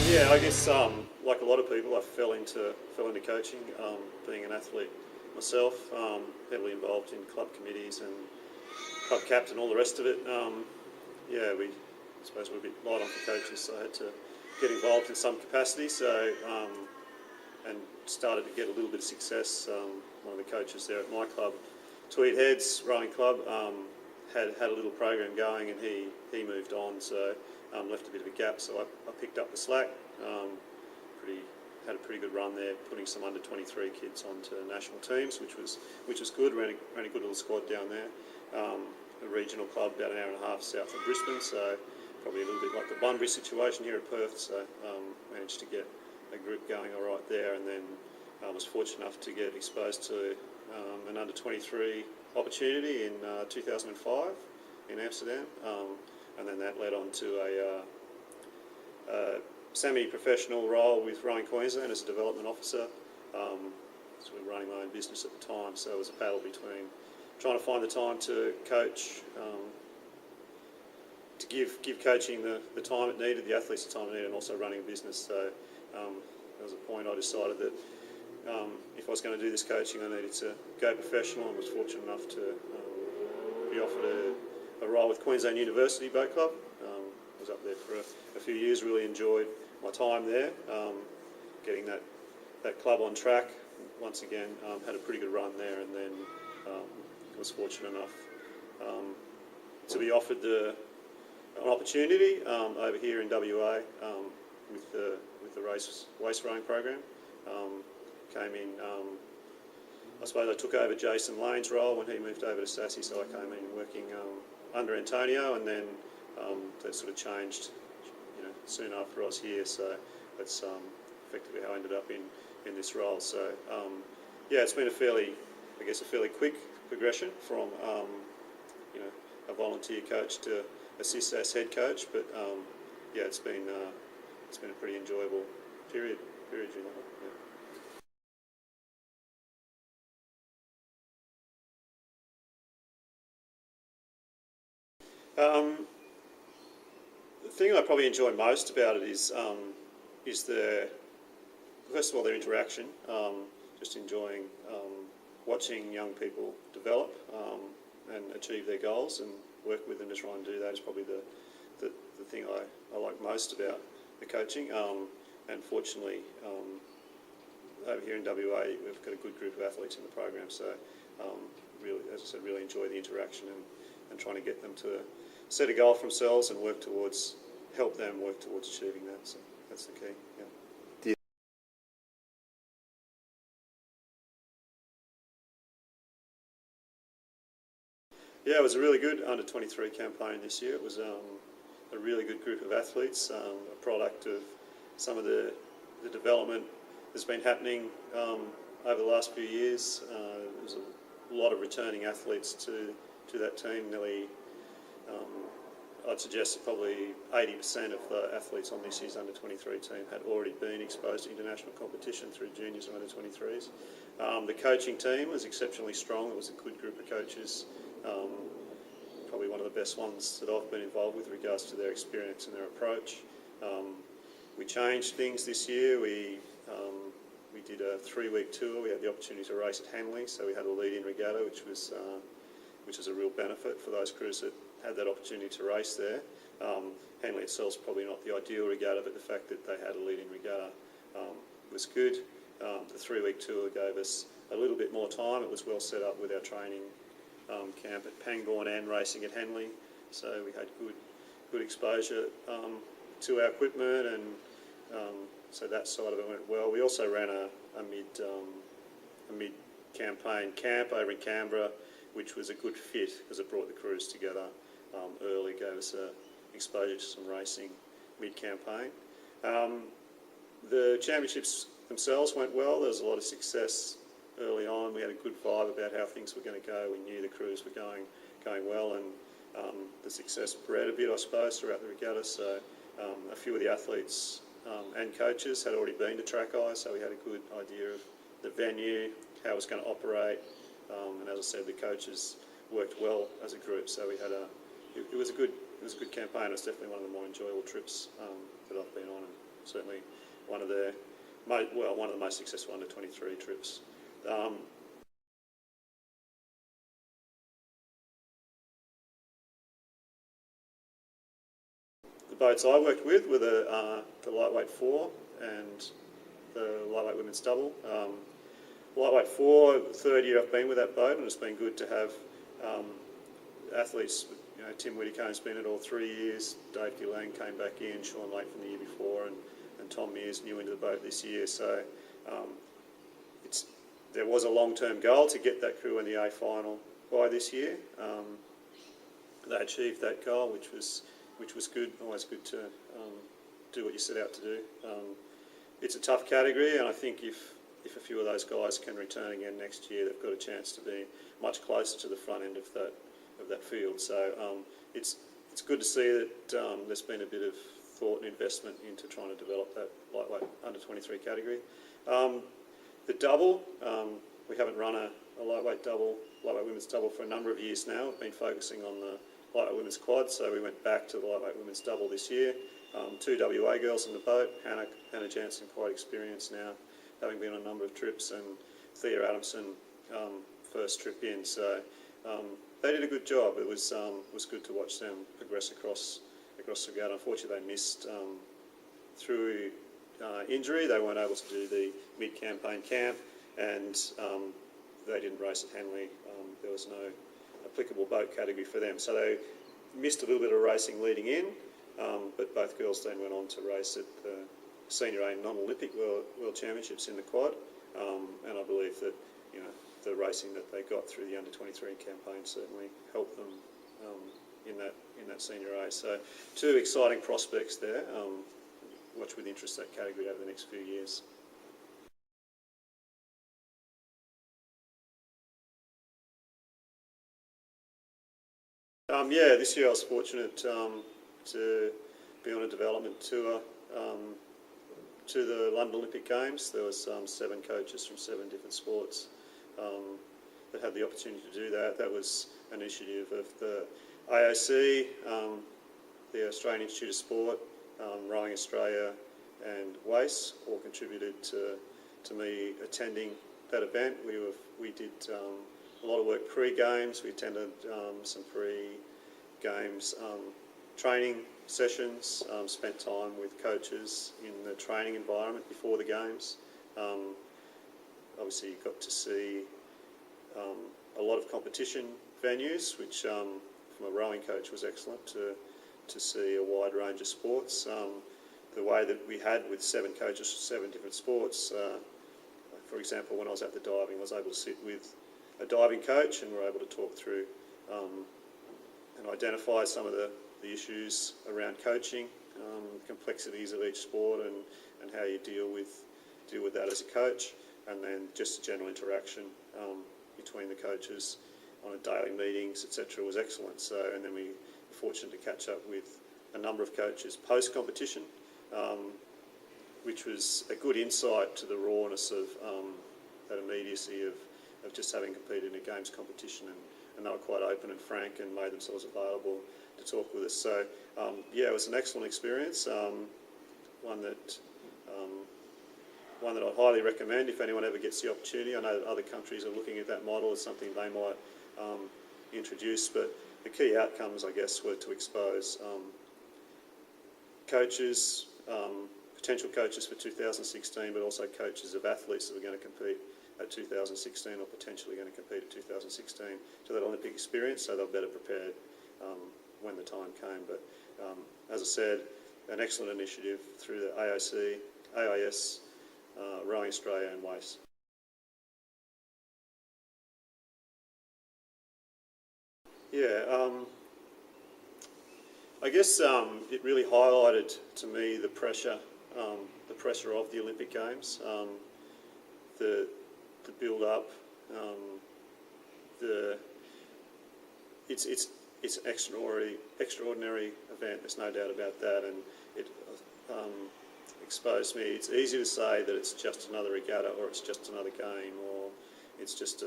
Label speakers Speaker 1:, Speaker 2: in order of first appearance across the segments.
Speaker 1: Yeah, I guess like a lot of people, I fell into coaching. Being an athlete myself, heavily involved in club committees and club captain, all the rest of it. Yeah, I suppose we're a bit light on for coaches, so I had to get involved in some capacity. So and started to get a little bit of success. One of the coaches there at my club, Tweed Heads Rowing Club, had a little program going, and he moved on. So left a bit of a gap, so I picked up the slack. Had a pretty good run there, putting some under 23 kids onto national teams, which was good. Ran a good little squad down there. A regional club about an hour and a half south of Brisbane, so probably a little bit like the Bunbury situation here at Perth. So managed to get a group going all right there, and then I was fortunate enough to get exposed to an under 23 opportunity in 2005 in Amsterdam. And then that led on to a semi-professional role with Rowing Queensland as a development officer. So we were running my own business at the time, so it was a battle between trying to find the time to coach, to give coaching the time it needed, the athletes the time it needed, and also running a business. So there was a point I decided that if I was going to do this coaching, I needed to go professional, and was fortunate enough to be offered a role with Queensland University Boat Club. I was up there for a few years, really enjoyed my time there, getting that club on track. Once again, had a pretty good run there, and then was fortunate enough to be offered an opportunity over here in WA with the WAIS rowing program. Came in, I suppose I took over Jason Lane's role when he moved over to Sassy, so I came in working under Antonio, and then that sort of changed, soon after I was here. So that's effectively how I ended up in this role. So yeah, it's been a fairly quick progression from a volunteer coach to assist as head coach. But yeah, it's been a pretty enjoyable period. Yeah. The thing I probably enjoy most about it is first of all, their interaction. Just enjoying watching young people develop and achieve their goals, and work with them to try and do that is probably the thing I like most about the coaching. And fortunately, over here in WA, we've got a good group of athletes in the program, so really, as I said, really enjoy the interaction and trying to get them to set a goal for themselves and help them work towards achieving that. So that's the key. Yeah. Yeah, it was a really good under-23 campaign this year. It was a really good group of athletes, a product of some of the development that's been happening over the last few years. There was a lot of returning athletes to that team. Nearly, I'd suggest that probably 80% of the athletes on this year's under-23 team had already been exposed to international competition through juniors and under-23s. The coaching team was exceptionally strong. It was a good group of coaches. Probably one of the best ones that I've been involved with regards to their experience and their approach. We changed things this year. We did a 3-week tour. We had the opportunity to race at Handley, so we had a lead-in regatta, which was a real benefit for those crews that had that opportunity to race there. Handley itself is probably not the ideal regatta, but the fact that they had a lead-in regatta was good. The 3-week tour gave us a little bit more time. It was well set up with our training camp at Pangbourne and racing at Handley, so we had good exposure to our equipment, and so that side of it went well. We also ran a mid-campaign camp over in Canberra, which was a good fit because it brought the crews together early, gave us exposure to some racing mid-campaign. The championships themselves went well. There was a lot of success early on. We had a good vibe about how things were going to go. We knew the crews were going well, and the success bred a bit, I suppose, throughout the regatta. So a few of the athletes and coaches had already been to Track Eye, so we had a good idea of the venue, how it was going to operate, and as I said, the coaches worked well as a group, so we had it was a good campaign. It was definitely one of the more enjoyable trips that I've been on, and certainly one of the most successful under 23 trips. The boats I worked with were the lightweight 4 and the lightweight women's double. Lightweight 4, third year I've been with that boat, and it's been good to have athletes. You know, Tim Whittaker's been it all 3 years. Dave Gillang came back in. Sean Lake from the year before, and Tom Mears new into the boat this year. So there was a long-term goal to get that crew in the A final by this year. They achieved that goal, which was good. Always good to do what you set out to do. It's a tough category, and I think if a few of those guys can return again next year, they've got a chance to be much closer to the front end of that field. So it's good to see that there's been a bit of thought and investment into trying to develop that lightweight under 23 category. The double, we haven't run a lightweight women's double for a number of years now. We've been focusing on the lightweight women's quad, so we went back to the lightweight women's double this year. 2 WA girls in the boat, Hannah Jansen, quite experienced now, having been on a number of trips, and Thea Adamson, first trip in. So they did a good job. It was good to watch them progress across the regatta. Unfortunately, they missed through injury. They weren't able to do the mid-campaign camp, and they didn't race at Handley. There was no applicable boat category for them, so they missed a little bit of racing leading in. But both girls then went on to race at the Senior A non-Olympic World Championships in the quad, and I believe that the racing that they got through the under 23 campaign certainly helped them in that Senior A. So 2 exciting prospects there. Watch with interest that category over the next few years. This year I was fortunate to be on a development tour to the London Olympic Games. There was 7 coaches from 7 different sports that had the opportunity to do that. That was an initiative of the AOC, the Australian Institute of Sport, Rowing Australia and WAIS all contributed to me attending that event. We did a lot of work pre-games. We attended some pre-games training sessions, spent time with coaches in the training environment before the games. Obviously you got to see a lot of competition venues, which from a rowing coach was excellent to see a wide range of sports. The way that we had with 7 coaches from 7 different sports, for example, when I was at the diving, I was able to sit with a diving coach and we're able to talk through and identify some of the issues around coaching, complexities of each sport, and how you deal with that as a coach, and then just general interaction between the coaches on a daily meetings, etc., was excellent. So, and then we were fortunate to catch up with a number of coaches post-competition, which was a good insight to the rawness of that immediacy of just having competed in a games competition, and they were quite open and frank and made themselves available to talk with us. So it was an excellent experience, one that I'd highly recommend if anyone ever gets the opportunity. I know that other countries are looking at that model as something they might introduce, but the key outcomes, I guess, were to expose coaches, potential coaches for 2016, but also coaches of athletes that are going to compete at 2016 or potentially going to compete at 2016 to that Olympic experience, so they're better prepared when the time came. But as I said, an excellent initiative through the AOC, AIS, Rowing Australia and WAIS. I guess it really highlighted to me the pressure of the Olympic Games, the build-up, it's an extraordinary event. There's no doubt about that, and it exposed me. It's easy to say that it's just another regatta, or it's just another game, or it's just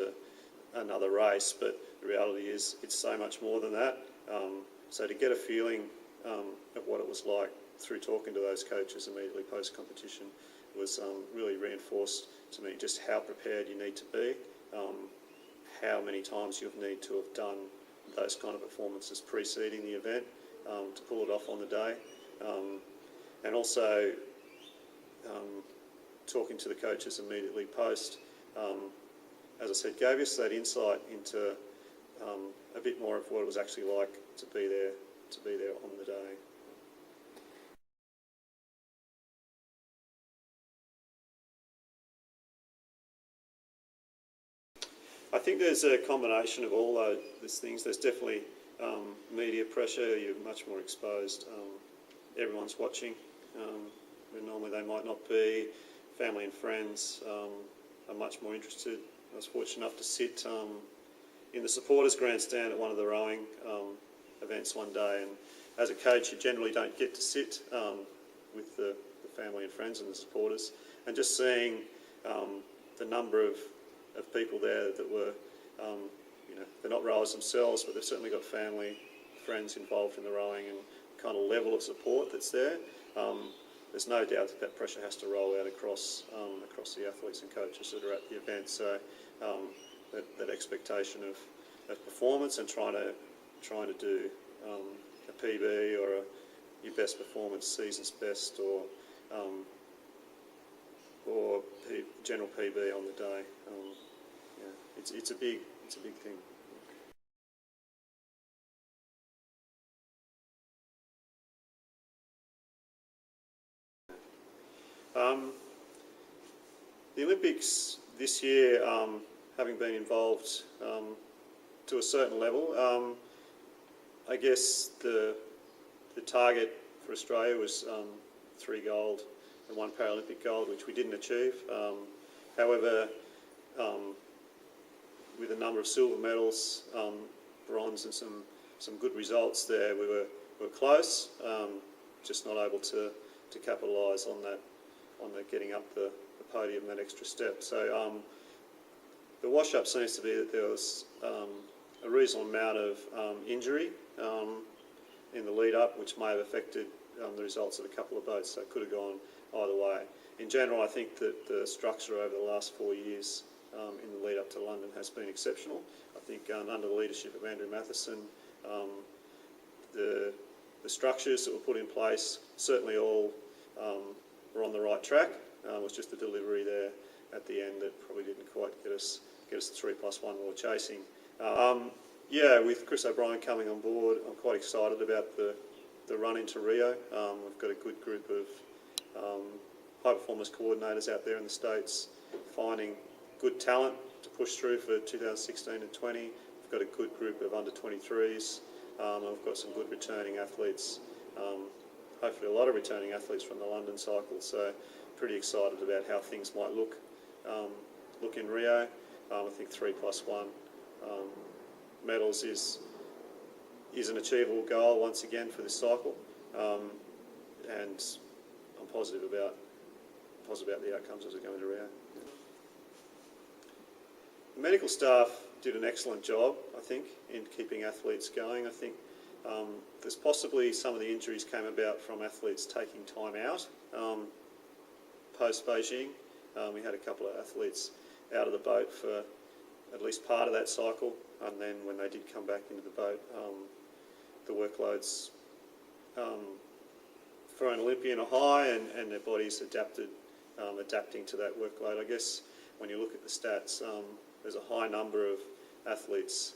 Speaker 1: another race, but the reality is it's so much more than that. So to get a feeling of what it was like through talking to those coaches immediately post-competition was really reinforced to me just how prepared you need to be, how many times you need to have done those kind of performances preceding the event to pull it off on the day, and also talking to the coaches immediately post, as I said, gave us that insight into a bit more of what it was actually like to be there on the day. I think there's a combination of all those things. There's definitely media pressure. You're much more exposed. Everyone's watching. When normally they might not be. Family and friends are much more interested. I was fortunate enough to sit in the supporters grandstand at one of the rowing events one day, and as a coach you generally don't get to sit with the family and friends and the supporters, and just seeing the number of people there that were, they're not rowers themselves, but they've certainly got family, friends involved in the rowing, and the kind of level of support that's there. There's no doubt that pressure has to roll out across the athletes and coaches that are at the event. So that expectation of performance and trying to do a PB or your best performance, season's best, or general PB on the day. It's a big thing. The Olympics this year, having been involved to a certain level, I guess the target for Australia was 3 gold and 1 Paralympic gold, which we didn't achieve. However, with a number of silver medals, bronze, and some good results there, we were close, just not able to capitalise on that getting up the podium that extra step. So the wash-up seems to be that there was a reasonable amount of injury in the lead-up, which may have affected the results of a couple of boats, so it could have gone either way. In general, I think that the structure over the last 4 years in the lead-up to London has been exceptional. I think under the leadership of Andrew Matheson, the structures that were put in place certainly all were on the right track. It was just the delivery there at the end that probably didn't quite get us the 3+1 we were chasing. With Chris O'Brien coming on board, I'm quite excited about the run into Rio. We've got a good group of high performance coordinators out there in the States, finding good talent to push through for 2016 and 20. We've got a good group of under 23s. We've got some good returning athletes. Hopefully a lot of returning athletes from the London cycle. So pretty excited about how things might look in Rio. I think 3+1 medals is an achievable goal once again for this cycle, and I'm positive about the outcomes as we go into Rio. The medical staff did an excellent job, I think, in keeping athletes going. I think there's possibly some of the injuries came about from athletes taking time out post-Beijing. We had a couple of athletes out of the boat for at least part of that cycle, and then when they did come back into the boat, the workloads for an Olympian are high, and their bodies adapting to that workload. I guess when you look at the stats, there's a high number of athletes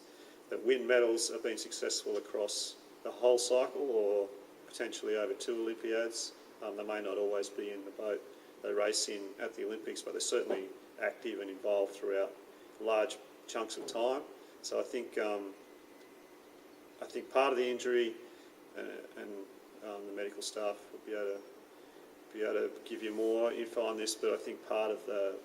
Speaker 1: that win medals have been successful across the whole cycle or potentially over 2 Olympiads. They may not always be in the boat they race in at the Olympics, but they're certainly active and involved throughout large chunks of time. So I think part of the injury and the medical staff will be able to give you more info on this, but I think part of the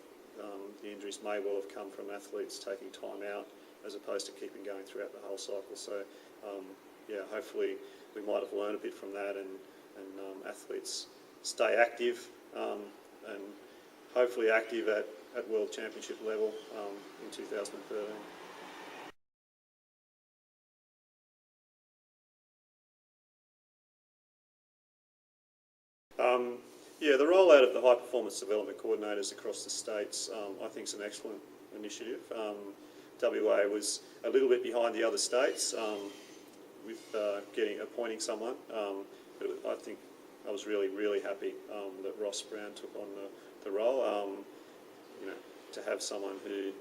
Speaker 1: injuries may well have come from athletes taking time out as opposed to keeping going throughout the whole cycle. So hopefully we might have learned a bit from that, and athletes stay active and hopefully active at World Championship level in 2013. Yeah, the rollout of the high performance development coordinators across the states, I think, is an excellent initiative. WA was a little bit behind the other states with appointing someone, but I think I was really happy that Ross Brown took on the role. You know, to have someone who,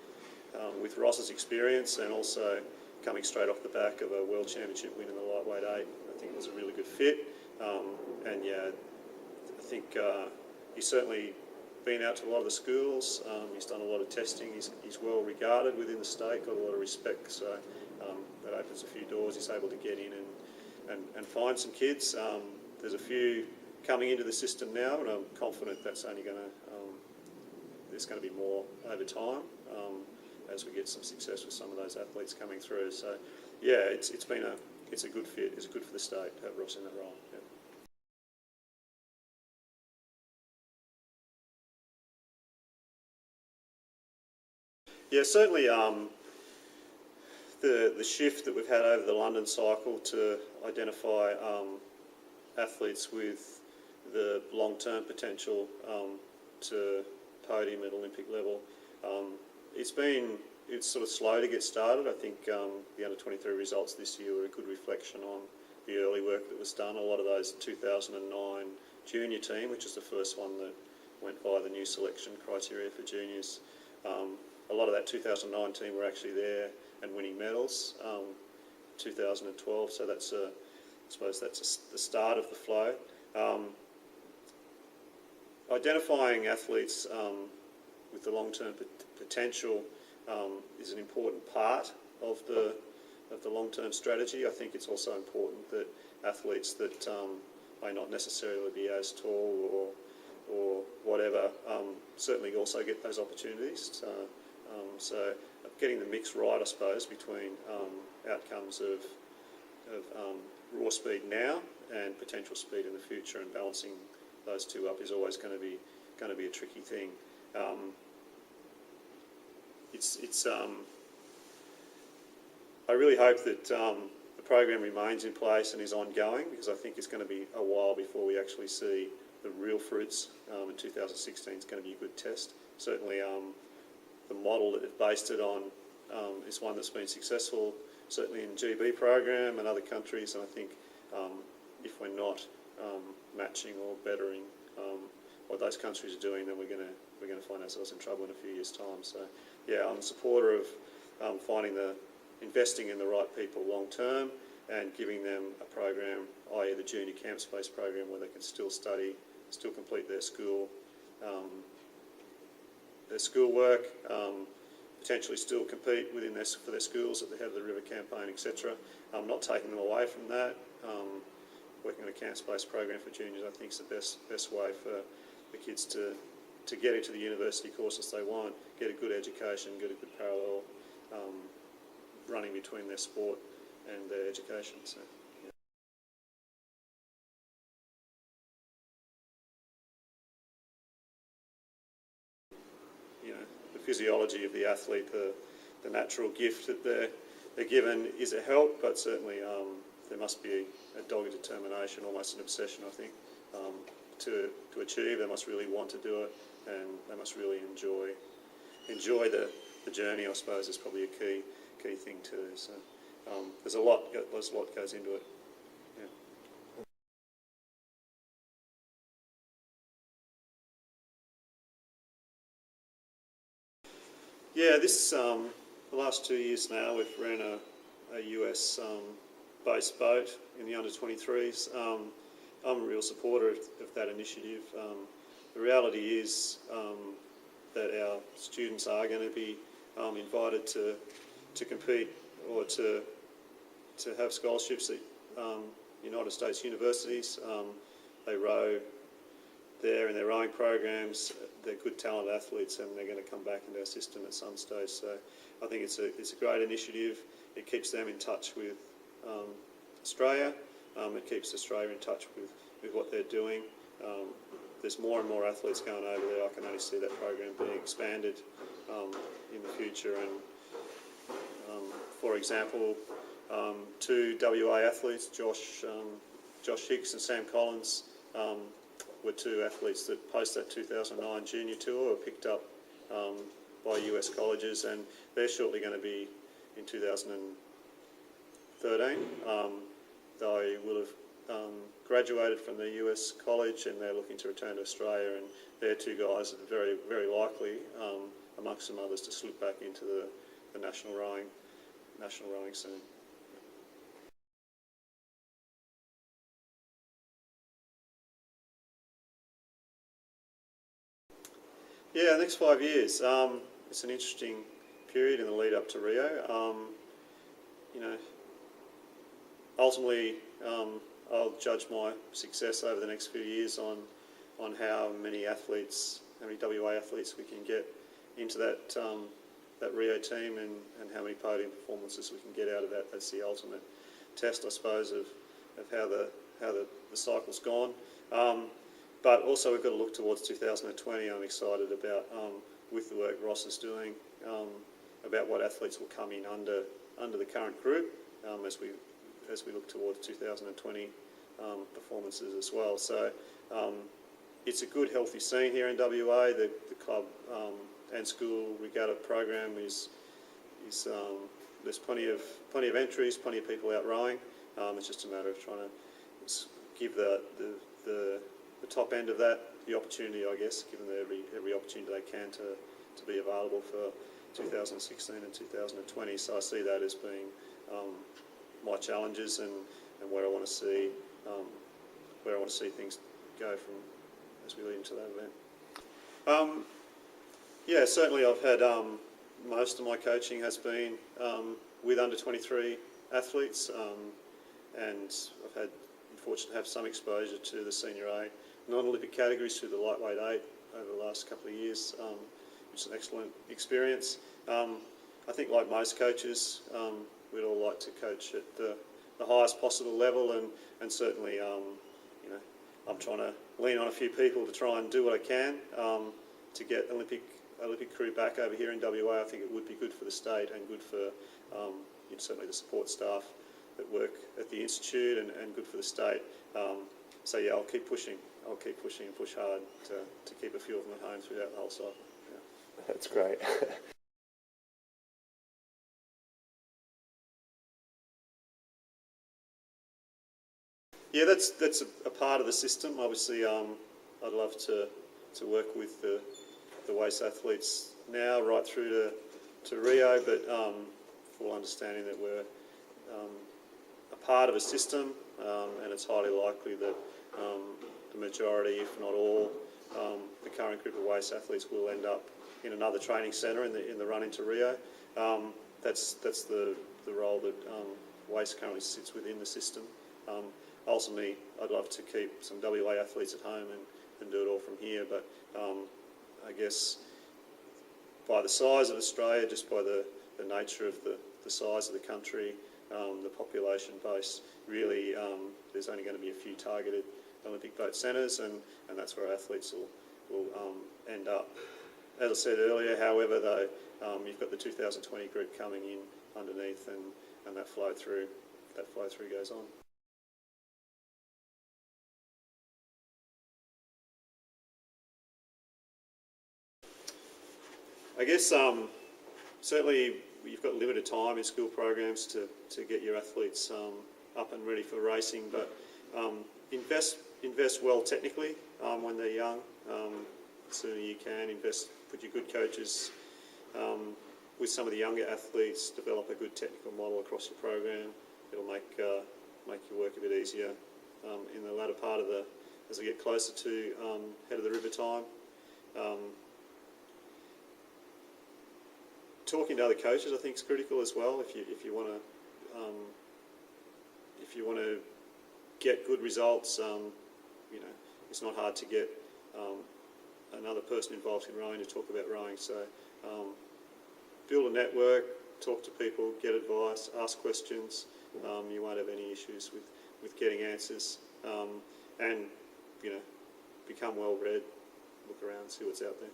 Speaker 1: with Ross's experience and also coming straight off the back of a World Championship win in the lightweight 8, I think it was a really good fit. And yeah, I think he's certainly been out to a lot of the schools. He's done a lot of testing. He's well regarded within the state, got a lot of respect. So that opens a few doors. He's able to get in and find some kids. There's a few coming into the system now, and I'm confident that's only going to there's going to be more over time as we get some success with some of those athletes coming through. So yeah, it's a good fit. It's good for the state to have Ross in that role. Yeah. Yeah, certainly the shift that we've had over the London cycle to identify athletes with the long-term potential to podium at Olympic level, it's sort of slow to get started. I think the under-23 results this year were a good reflection on the early work that was done. A lot of those 2009 junior team, which is the first one that went by the new selection criteria for juniors, a lot of that 2009 team were actually there and winning medals. 2012, so that's I suppose that's the start of the flow. Identifying athletes with the long-term potential is an important part of the long-term strategy. I think it's also important that athletes that may not necessarily be as tall or whatever certainly also get those opportunities. So getting the mix right, I suppose, between outcomes of raw speed now and potential speed in the future, and balancing those two up is always going to be a tricky thing. I really hope that the program remains in place and is ongoing, because I think it's going to be a while before we actually see the real fruits. In 2016 is going to be a good test. Certainly the model that they've based it on is one that's been successful, certainly in GB program and other countries, and I think if we're not matching or bettering what those countries are doing, then we're going to find ourselves in trouble in a few years' time. So yeah, I'm a supporter of investing in the right people long term and giving them a program, i.e. the junior camps-based program, where they can still study, still complete their schoolwork, potentially still compete for their schools at the head of the river campaign, etc. Not taking them away from that. Working on a camps-based program for juniors, I think, is the best way for the kids to get into the university courses they want, get a good education, get a good parallel running between their sport and their education. So, yeah. You know, the physiology of the athlete, the natural gift that they're given is a help, but certainly there must be a dogged determination, almost an obsession, I think, to achieve. They must really want to do it, and they must really enjoy the journey, I suppose, is probably a key thing too. So there's a lot goes into it. Yeah, the last 2 years now, we've ran a US based boat in the under-23s. I'm a real supporter of that initiative. The reality is that our students are going to be invited to compete or to have scholarships at United States universities. They row there in their rowing programs. They're good, talented athletes, and they're going to come back into our system at some stage. So I think it's a great initiative. It keeps them in touch with Australia. It keeps Australia in touch with what they're doing. There's more and more athletes going over there. I can only see that program being expanded in the future. And for example, 2 WA athletes, Josh Hicks and Sam Collins, were two athletes that post that 2009 junior tour were picked up by US colleges, and they're shortly going to be in 2013. They will have graduated from the US college, and they're looking to return to Australia, and they're two guys that are very, very likely, amongst some others, to slip back into the national rowing scene. Yeah, the next 5 years. It's an interesting period in the lead up to Rio. Ultimately, I'll judge my success over the next few years on how many WA athletes we can get into that Rio team, and how many podium performances we can get out of that. That's the ultimate test, I suppose, of how the cycle's gone. But also we've got to look towards 2020. I'm excited about, with the work Ross is doing, about what athletes will come in under the current group as we look towards 2020 performances as well. So it's a good, healthy scene here in WA. The club and school regatta program is there's plenty of entries, plenty of people out rowing. It's just a matter of trying to give the top end of that the opportunity, I guess, giving them every opportunity they can to be available for 2016 and 2020. So I see that as being my challenges and where I want to see things go from as we lead into that event. Yeah, certainly I've had most of my coaching has been with under 23 athletes, and I've been fortunate to have some exposure to the Senior A non-Olympic categories through the lightweight 8 over the last couple of years, which is an excellent experience. I think, like most coaches, we'd all like to coach at the highest possible level, and certainly I'm trying to lean on a few people to try and do what I can to get Olympic crew back over here in WA. I think it would be good for the state and good for certainly the support staff that work at the institute, and good for the state. So yeah, I'll keep pushing and push hard to keep a few of them at home throughout the whole cycle. Yeah.
Speaker 2: That's great.
Speaker 1: Yeah, that's a part of the system. Obviously, I'd love to work with the WAIS athletes now right through to Rio, but full understanding that we're a part of a system, and it's highly likely that the majority, if not all, the current group of WAIS athletes will end up in another training centre in the run into Rio. That's the role that WAIS currently sits within the system. Ultimately, I'd love to keep some WA athletes at home and do it all from here, but I guess by the size of Australia, just by the nature of the size of the country, the population base, really there's only going to be a few targeted Olympic boat centres, and that's where athletes will end up. As I said earlier, however, though, you've got the 2020 group coming in underneath, and that flow through goes on. I guess certainly you've got limited time in school programs to get your athletes up and ready for racing, but invest well technically when they're young. The sooner you can put your good coaches with some of the younger athletes, develop a good technical model across your program. It'll make your work a bit easier in the latter part as we get closer to head of the river time. Talking to other coaches, I think, is critical as well. If you want to get good results, it's not hard to get another person involved in rowing to talk about rowing. So build a network, talk to people, get advice, ask questions. You won't have any issues with getting answers, and become well read. Look around, see what's out there.